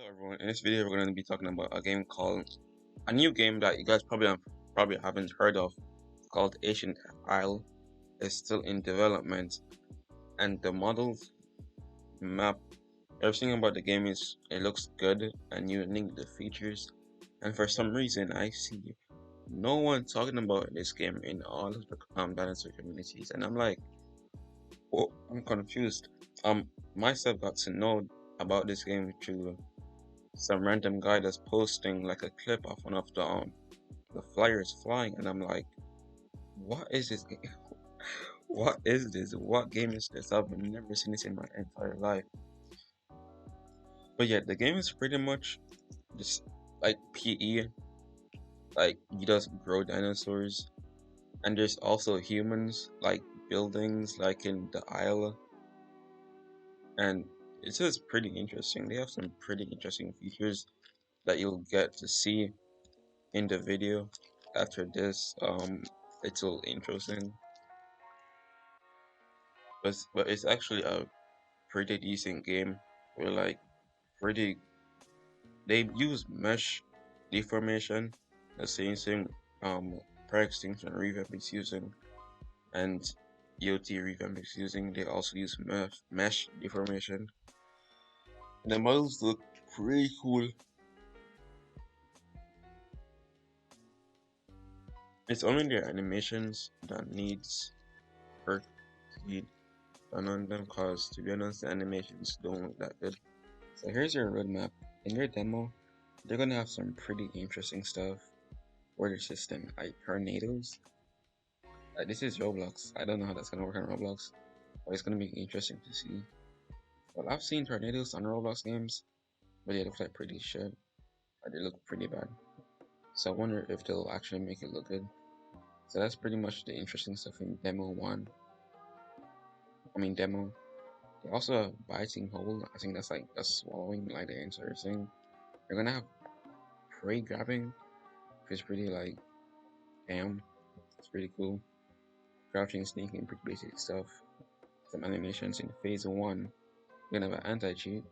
Hello everyone, in this video we're going to be talking about a new game that you guys probably haven't heard of, called Ancient Isle. Is still in development, and the models, map, everything about the game is it looks good and unique, the features, and for some reason I see no one talking about this game in all of the dinosaur communities, and I'm like, oh, I'm confused. Myself got to know about this game through some random guy that's posting like a clip of one of the flyers flying, and I'm like, what is this game? What is this? What game is this? I've never seen this in my entire life. But yeah, the game is pretty much just like PE, like you just grow dinosaurs, and there's also humans, like buildings, like in the Isle, and it's just pretty interesting. They have some pretty interesting features that you'll get to see in the video after this. It's all interesting, but it's actually a pretty decent game. We're like pretty. They use mesh deformation, the same thing. Extinction Revamp is using, and EOT Revamp is using. They also use mesh deformation. And the models look pretty cool. It's only their animations that needs work to be done on them, cause to be honest, the animations don't look that good. So here's your roadmap. In your demo, they're gonna have some pretty interesting stuff. Order system, like tornadoes. This is Roblox. I don't know how that's gonna work on Roblox, but it's gonna be interesting to see. Well, I've seen tornadoes on Roblox games, but they look like pretty shit. Or they look pretty bad. So I wonder if they'll actually make it look good. So that's pretty much the interesting stuff in demo one. Demo. They also have biting hold. I think that's like a swallowing, like the entire thing. They're gonna have prey grabbing, which is pretty like, damn, it's pretty cool. Crouching, sneaking, pretty basic stuff. Some animations in phase one. We're gonna have an anti-cheat.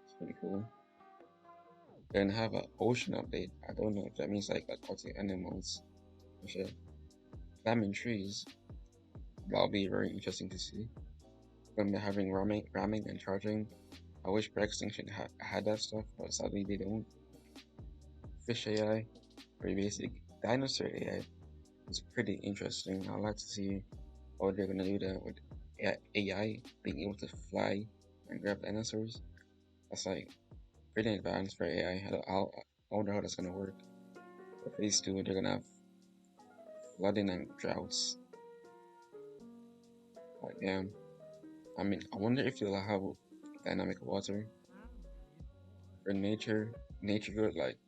It's pretty cool. We're gonna have an ocean update. I don't know if that means like aquatic animals or shit. Climbing trees. That'll be very interesting to see. We're gonna be having ramming and charging. I wish Extinction had that stuff, but sadly they don't. Fish AI, pretty basic. Dinosaur AI is pretty interesting. I'd like to see how they're gonna do that with AI being able to fly and grab dinosaurs. That's like pretty advanced for AI. I wonder how that's gonna work. For phase two, they're gonna have flooding and droughts. Like damn. I wonder if they'll have dynamic water for nature growth, like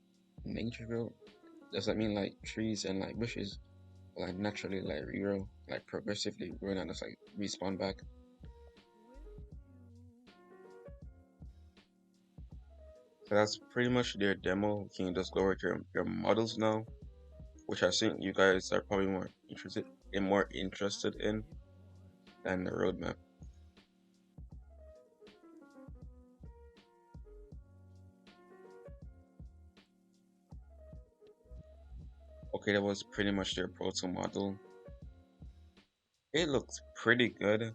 nature growth. Does that mean like trees and like bushes like naturally like regrow, like progressively growing and just like respawn back? So that's pretty much their demo. You can just go over to your models now, which I think you guys are probably more interested in than the roadmap. Okay, that was pretty much their proto model. It looks pretty good.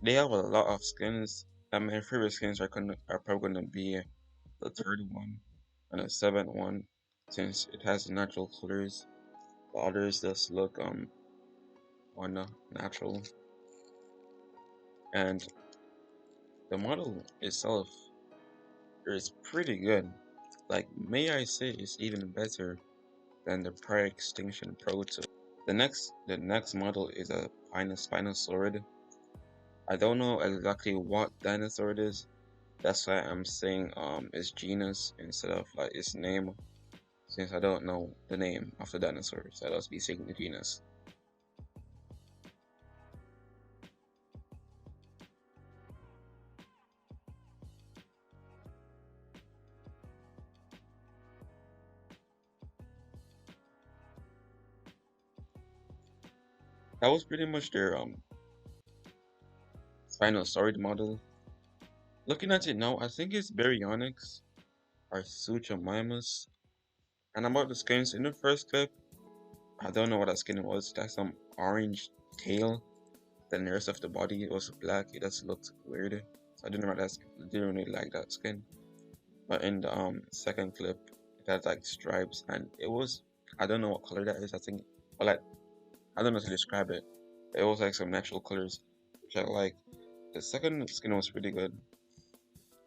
They have a lot of skins. My favorite skins are probably gonna be the third one and the seventh one, since it has natural colors. The others just look natural, and the model itself is pretty good. Like, may I say, it's even better than the prior extinction proto. The next model is a Spinosaurus. I don't know exactly what dinosaur it is. That's why I'm saying its genus instead of like its name, since I don't know the name of the dinosaur, so I'll just be saying the genus. That was pretty much their Spinosaurus model. Looking at it now, I think it's baryonyx. are Suchomimus. And about the skins in the first clip, I don't know what that skin was. That's some orange tail. Then the rest of the body was black. It just looked weird. So I didn't know that I didn't really like that skin. But in the second clip, it had like stripes and it was, I don't know what color that is. I think, but like, I don't know how to describe it. It was like some natural colors, which I like. The second skin was pretty good.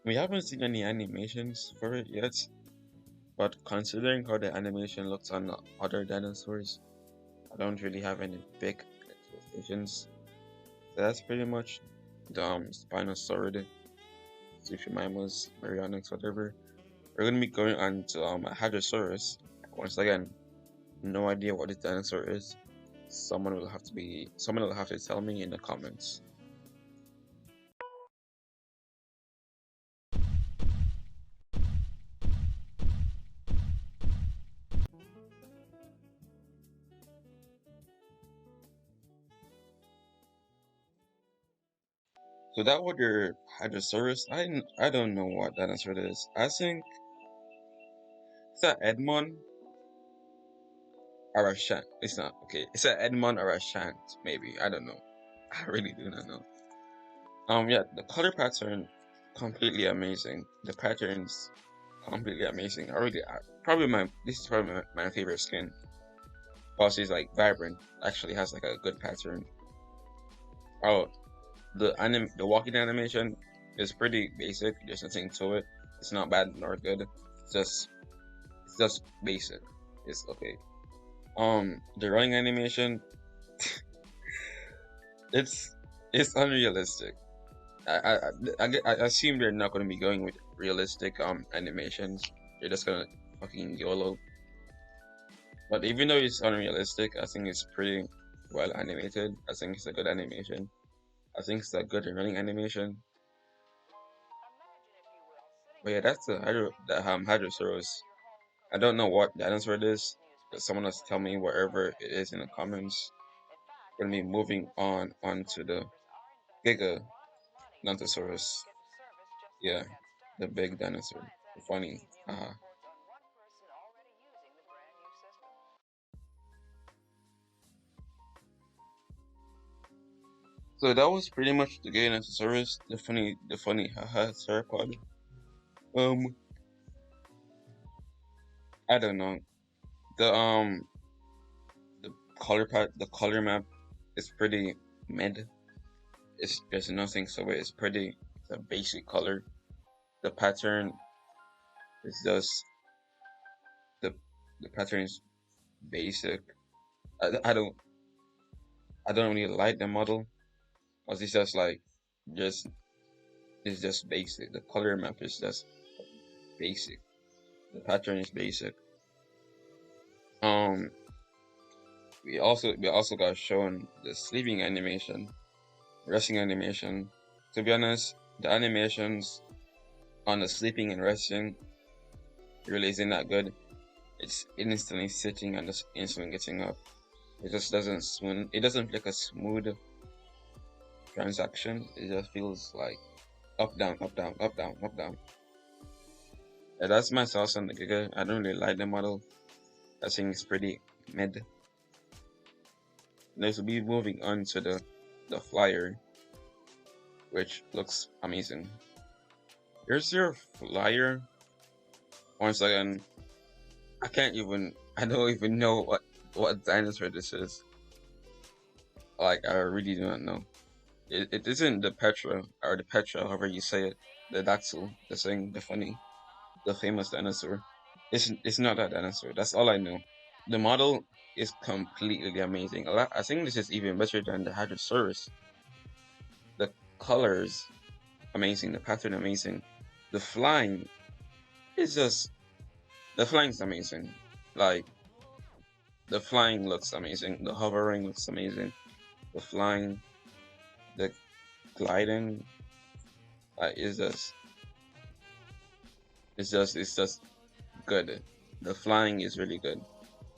We haven't seen any animations for it yet, but considering how the animation looks on the other dinosaurs, I don't really have any big expectations. So that's pretty much the Spinosaurus, Suchomimus, Marionyx, whatever. We're gonna be going on to Hadrosaurus. Once again, no idea what this dinosaur is. Someone will have to tell me in the comments. So that was your Hadrosaurus. I don't know what dinosaur it is. I think it's an Edmond or a Shant. It's not okay. It's an Edmond or a Shant, maybe. I don't know. I really do not know. Yeah, the color pattern completely amazing. The patterns completely amazing. This is probably my favorite skin. Because it's like vibrant. Actually has like a good pattern. Oh, the walking animation is pretty basic. There's nothing to it. It's not bad nor good. It's just basic. It's okay. The running animation, it's unrealistic. I assume they're not gonna be going with realistic animations. They're just gonna fucking YOLO. But even though it's unrealistic, I think it's pretty well animated. I think it's a good animation. I think it's a good running animation. But yeah, that's the Hadrosaurus. I don't know what dinosaur it is, but someone else tell me wherever it is in the comments. We're gonna be moving on onto the Giganotosaurus. Yeah, the big dinosaur. Funny. So that was pretty much the Giganotosaurus, the funny haha Sauropod. Um, I don't know. The the the color map is pretty mid. There's nothing so it's a basic color. The pattern is just the the pattern is basic. I, I don't I don't really like the model because it's just like just it's just basic. The color map is just basic. The pattern is basic. Um, we also got shown the sleeping animation, resting animation. To be honest, the animations on the sleeping and resting really isn't that good. It's instantly sitting and just instantly getting up. It just doesn't swim. It doesn't feel like a smooth transaction. It just feels like up down, up down, up down, up down. Yeah, that's my thoughts on the Giga. I don't really like the model. I think it's pretty mid. Next, we'll be moving on to the flyer, which looks amazing. Here's your flyer. Once again, I don't even know what dinosaur this is. Like, I really do not know. It isn't the Petra, or the Petra, however you say it. The Daxel, the famous dinosaur. It's not that dinosaur. That's all I know. The model is completely amazing. I think this is even better than the Hadrosaurus. The colors amazing. The pattern amazing. The flying is just the flying's amazing. Like the flying looks amazing. The hovering looks amazing. The flying, the gliding, is it's just good. The flying is really good.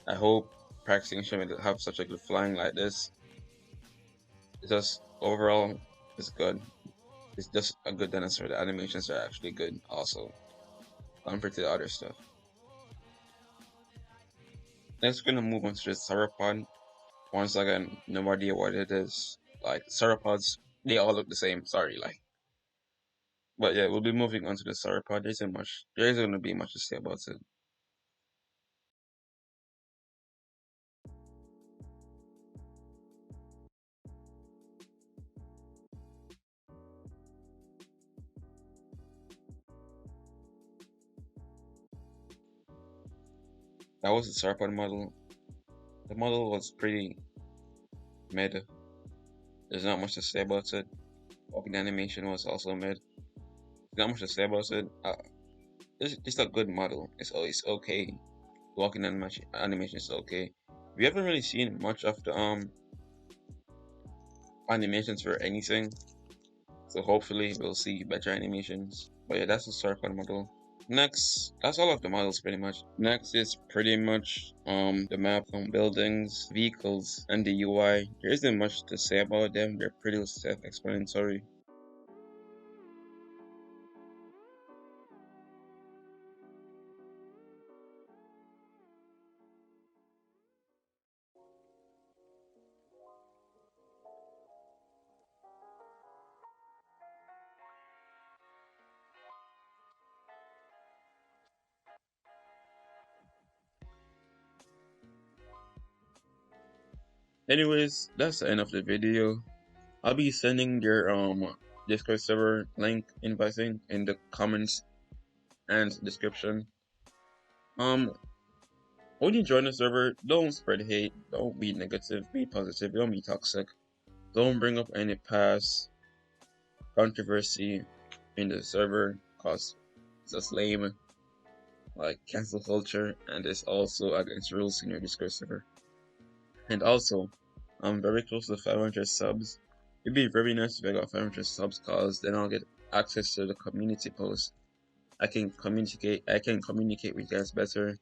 I hope practicing should have such a good flying like this. It's just overall, it's good. It's just a good dinosaur. The animations are actually good also. compared to the other stuff. Next, we're gonna move on to the sauropod. Once again, no idea what it is. Like sauropods, they all look the same. Sorry, like. But yeah, we'll be moving on to the sauropod. There isn't gonna be much to say about it. That was the sauropod model. The model was pretty mid. There's not much to say about it. Walking animation was also mid. There's not much to say about it. It's a good model. It's always okay. Walking animation is okay. We haven't really seen much of the animations for anything, so hopefully we'll see better animations. But yeah, that's the sauropod model. Next, that's all of the models pretty much. Next is pretty much the map on buildings, vehicles, and the UI. There isn't much to say about them. They're pretty self-explanatory. Anyways, that's the end of the video. I'll be sending your Discord server link inviting in the comments and description. Um, when you join the server, don't spread hate, don't be negative, be positive, don't be toxic, don't bring up any past controversy in the server, cause it's just lame, like cancel culture, and it's also against rules in your Discord server. And also, I'm very close to 500 subs. It'd be very nice if I got 500 subs, cause then I'll get access to the community post. I can communicate with you guys better.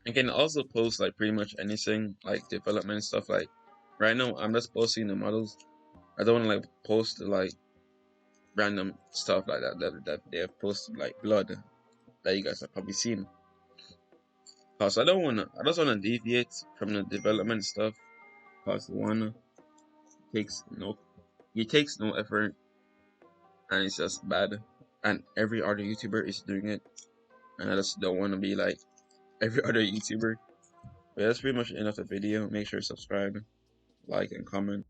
I can also post like pretty much anything, like development stuff. Like right now, I'm just posting the models. I don't want to like post like random stuff like that they have posted, like blood that you guys have probably seen. Cause I just wanna deviate from the development stuff. Cause one takes no, it takes no effort, and it's just bad. And every other YouTuber is doing it, and I just don't want to be like every other YouTuber. But that's pretty much the end of the video. Make sure to subscribe, like, and comment.